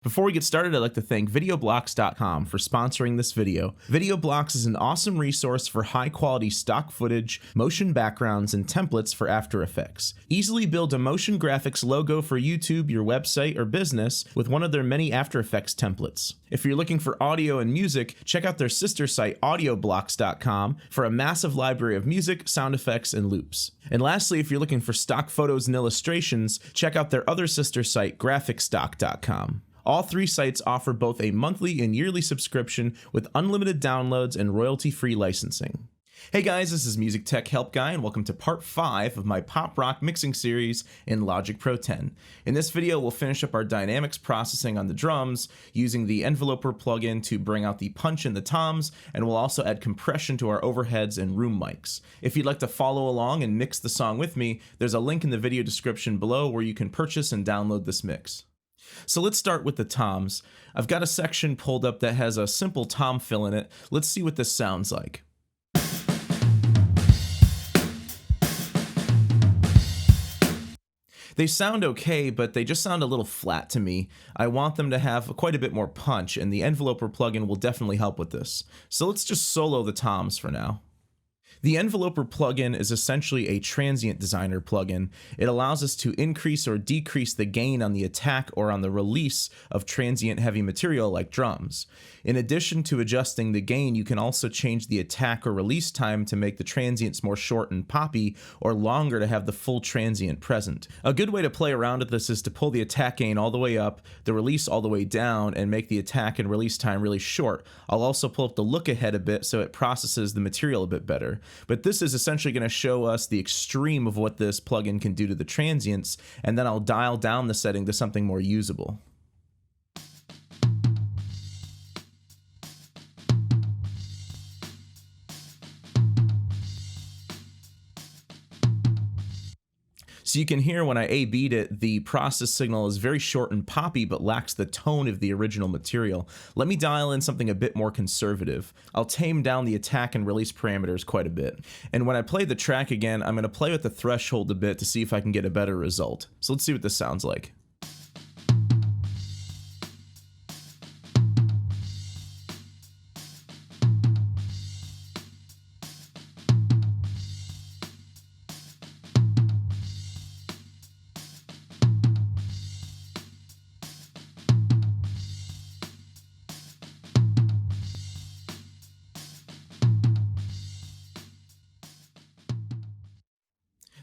Before we get started, I'd like to thank VideoBlocks.com for sponsoring this video. VideoBlocks is an awesome resource for high-quality stock footage, motion backgrounds, and templates for After Effects. Easily build a motion graphics logo for YouTube, your website, or business with one of their many After Effects templates. If you're looking for audio and music, check out their sister site AudioBlocks.com for a massive library of music, sound effects, and loops. And lastly, if you're looking for stock photos and illustrations, check out their other sister site GraphicStock.com. All three sites offer both a monthly and yearly subscription with unlimited downloads and royalty-free licensing. Hey guys, this is MusicTechHelpGuy and welcome to part 5 of my pop rock mixing series in Logic Pro 10. In this video, we'll finish up our dynamics processing on the drums using the enveloper plugin to bring out the punch in the toms, and we'll also add compression to our overheads and room mics. If you'd like to follow along and mix the song with me, there's a link in the video description below where you can purchase and download this mix. So let's start with the toms. I've got a section pulled up that has a simple tom fill in it. Let's see what this sounds like. They sound okay, but they just sound a little flat to me. I want them to have quite a bit more punch, and the enveloper plugin will definitely help with this. So let's just solo the toms for now. The enveloper plugin is essentially a transient designer plugin. It allows us to increase or decrease the gain on the attack or on the release of transient heavy material like drums. In addition to adjusting the gain, you can also change the attack or release time to make the transients more short and poppy, or longer to have the full transient present. A good way to play around with this is to pull the attack gain all the way up, the release all the way down, and make the attack and release time really short. I'll also pull up the look ahead a bit so it processes the material a bit better. But this is essentially going to show us the extreme of what this plugin can do to the transients, and then I'll dial down the setting to something more usable. So you can hear when I A-beat it, the process signal is very short and poppy but lacks the tone of the original material. Let me dial in something a bit more conservative. I'll tame down the attack and release parameters quite a bit. And when I play the track again, I'm going to play with the threshold a bit to see if I can get a better result. So let's see what this sounds like.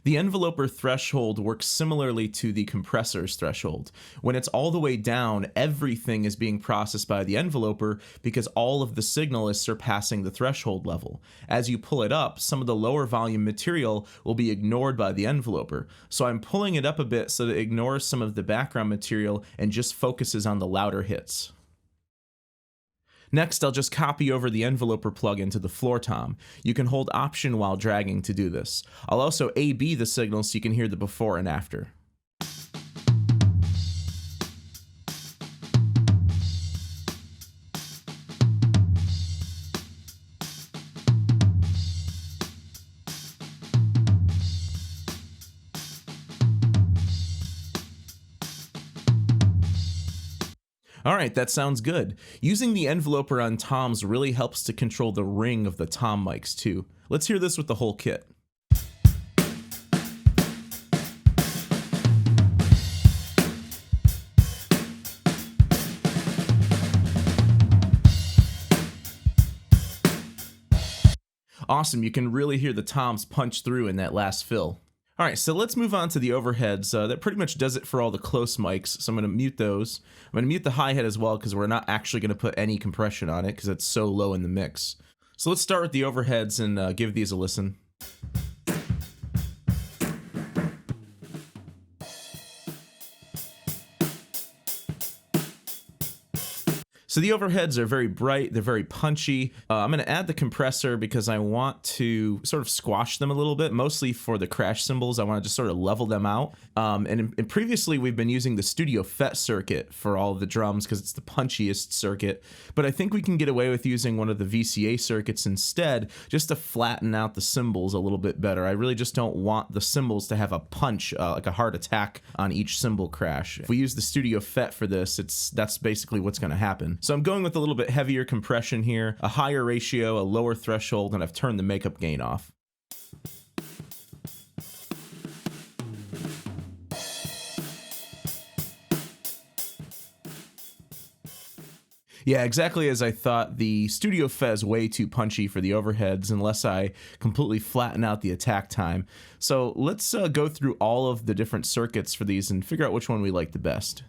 The enveloper threshold works similarly to the compressor's threshold. When it's all the way down, everything is being processed by the enveloper because all of the signal is surpassing the threshold level. As you pull it up, some of the lower volume material will be ignored by the enveloper. So I'm pulling it up a bit so that it ignores some of the background material and just focuses on the louder hits. Next, I'll just copy over the enveloper plugin to the floor tom. You can hold Option while dragging to do this. I'll also A-B the signal so you can hear the before and after. Alright, that sounds good. Using the enveloper on toms really helps to control the ring of the tom mics too. Let's hear this with the whole kit. Awesome, you can really hear the toms punch through in that last fill. Alright, so let's move on to the overheads. That pretty much does it for all the close mics, so I'm going to mute those. I'm going to mute the hi-hat as well because we're not actually going to put any compression on it because it's so low in the mix. So let's start with the overheads and give these a listen. So the overheads are very bright, they're very punchy. I'm going to add the compressor because I want to sort of squash them a little bit, mostly for the crash cymbals. I want to just sort of level them out. And previously we've been using the Studio FET circuit for all of the drums because it's the punchiest circuit, but I think we can get away with using one of the VCA circuits instead, just to flatten out the cymbals a little bit better. I really just don't want the cymbals to have a punch, like a hard attack on each cymbal crash. If we use the Studio FET for this, that's basically what's going to happen. So I'm going with a little bit heavier compression here, a higher ratio, a lower threshold, and I've turned the makeup gain off. Yeah, exactly as I thought. The Studio FET is way too punchy for the overheads unless I completely flatten out the attack time. So let's go through all of the different circuits for these and figure out which one we like the best.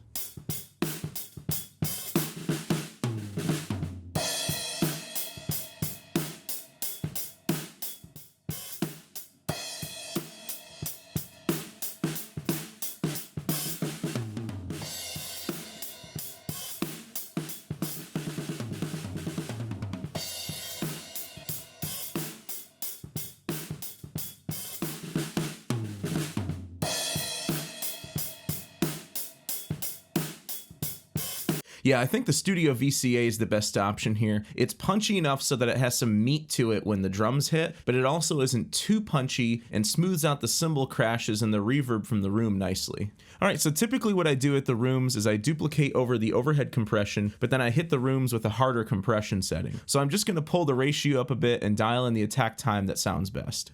Yeah, I think the Studio VCA is the best option here. It's punchy enough so that it has some meat to it when the drums hit, but it also isn't too punchy and smooths out the cymbal crashes and the reverb from the room nicely. Alright, so typically what I do at the rooms is I duplicate over the overhead compression, but then I hit the rooms with a harder compression setting. So I'm just going to pull the ratio up a bit and dial in the attack time that sounds best.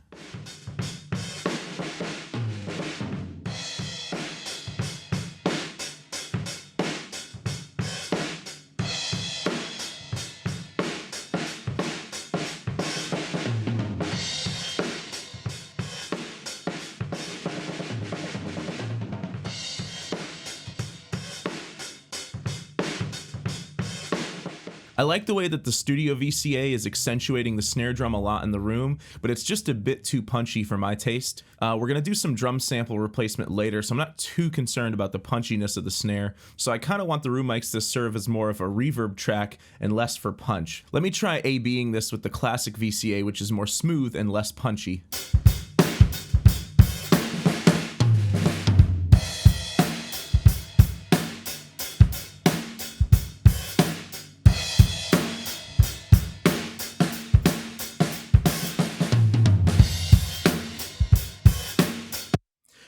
I like the way that the Studio VCA is accentuating the snare drum a lot in the room, but it's just a bit too punchy for my taste. We're going to do some drum sample replacement later, so I'm not too concerned about the punchiness of the snare. So I kind of want the room mics to serve as more of a reverb track and less for punch. Let me try A-Bing this with the classic VCA, which is more smooth and less punchy.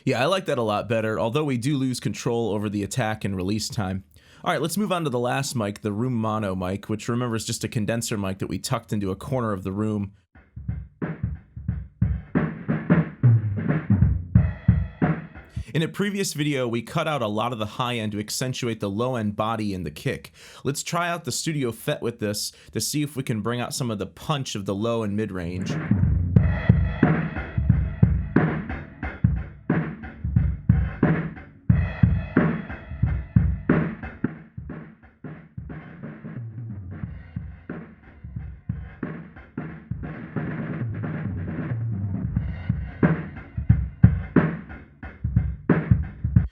Yeah, I like that a lot better, although we do lose control over the attack and release time. Alright, let's move on to the last mic, the room mono mic, which remember is just a condenser mic that we tucked into a corner of the room. In a previous video, we cut out a lot of the high end to accentuate the low end body and the kick. Let's try out the Studio FET with this to see if we can bring out some of the punch of the low and mid range.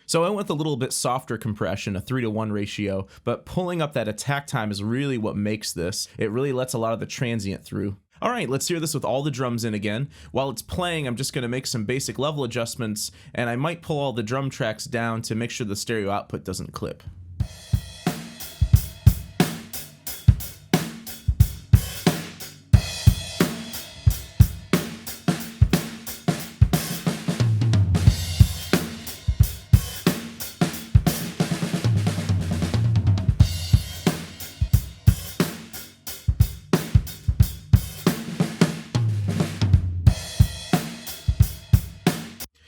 So I went with a little bit softer compression, a 3-to-1 ratio, but pulling up that attack time is really what makes this. It really lets a lot of the transient through. Alright, let's hear this with all the drums in again. While it's playing, I'm just going to make some basic level adjustments, and I might pull all the drum tracks down to make sure the stereo output doesn't clip.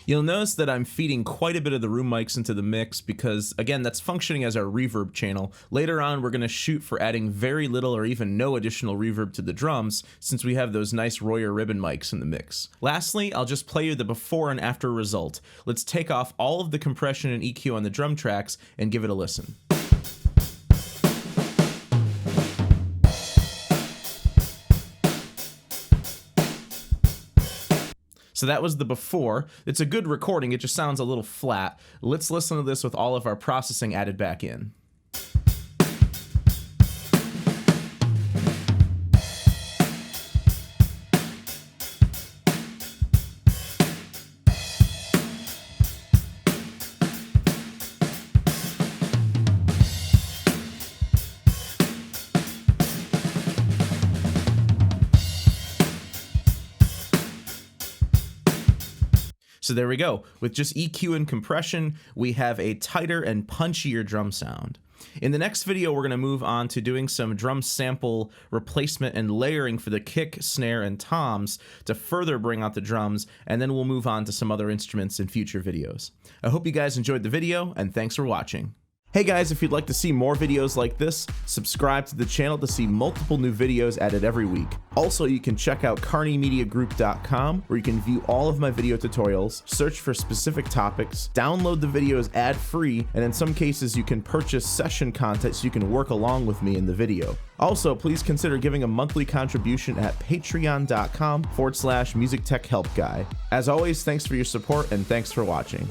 You'll notice that I'm feeding quite a bit of the room mics into the mix because, again, that's functioning as our reverb channel. Later on, we're going to shoot for adding very little or even no additional reverb to the drums since we have those nice Royer ribbon mics in the mix. Lastly, I'll just play you the before and after result. Let's take off all of the compression and EQ on the drum tracks and give it a listen. So that was the before. It's a good recording, it just sounds a little flat. Let's listen to this with all of our processing added back in. So there we go. With just EQ and compression, we have a tighter and punchier drum sound. In the next video, we're going to move on to doing some drum sample replacement and layering for the kick, snare, and toms to further bring out the drums, and then we'll move on to some other instruments in future videos. I hope you guys enjoyed the video, and thanks for watching. Hey guys, if you'd like to see more videos like this, subscribe to the channel to see multiple new videos added every week. Also, you can check out carneymediagroup.com, where you can view all of my video tutorials, search for specific topics, download the videos ad-free, and in some cases you can purchase session content so you can work along with me in the video. Also, please consider giving a monthly contribution at patreon.com/MusicTechHelpGuy. As always, thanks for your support and thanks for watching.